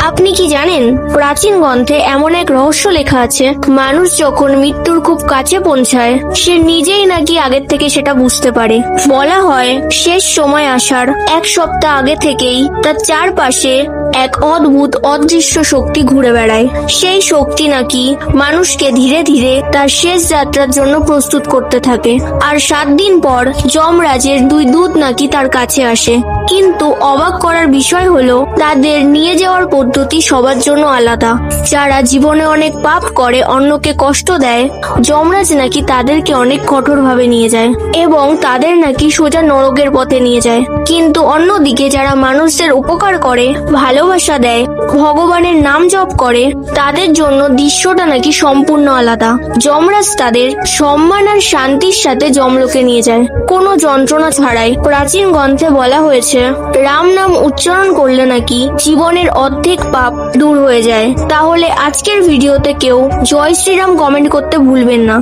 আপনি কি জানেন, প্রাচীন গ্রন্থে এমন এক রহস্য লেখা আছে, মানুষ যখন মৃত্যুর খুব কাছে পৌঁছায় সে নিজেই নাকি আগের থেকে সেটা বুঝতে পারে। বলা হয় শেষ সময় আসার এক সপ্তাহ আগে থেকেই তার চারপাশে এক অদ্ভুত অদৃশ্য শক্তি ঘুরে বেড়ায়। সেই শক্তি নাকি মানুষকে ধীরে ধীরে তার শেষ যাত্রার জন্য প্রস্তুত করতে থাকে। আর 7 দিন পর যমরাজের 2 দূত নাকি তার কাছে আসে। কিন্তু অবাক করার বিষয় হলো তাদের নিয়ে যাওয়ার পদ্ধতি সবার জন্য আলাদা। যারা জীবনে অনেক পাপ করে, অন্যকে কষ্ট দেয়, যমরাজ নাকি তাদেরকে অনেক কঠোরভাবে নিয়ে যায় এবং তাদের নাকি সোজা নরকের পথে নিয়ে যায়। কিন্তু অন্যদিকে যারা মানুষদের উপকার করে, ভালোবাসা দেয়, ভগবানের নাম জপ করে, তাদের জন্য দৃশ্যটা নাকি সম্পূর্ণ আলাদা। যমরাজ তাদের সম্মান আর শান্তির সাথে যমলোকে নিয়ে যায়, কোনো যন্ত্রণা ছাড়াই। প্রাচীন গ্রন্থে বলা হয়েছে রাম নাম উচ্চারণ করলে নাকি জীবনের অর্ধেক পাপ দূর হয়ে যায়। তাহলে আজকের ভিডিওতে কেউ জয় শ্রীরাম কমেন্ট করতে ভুলবেন না।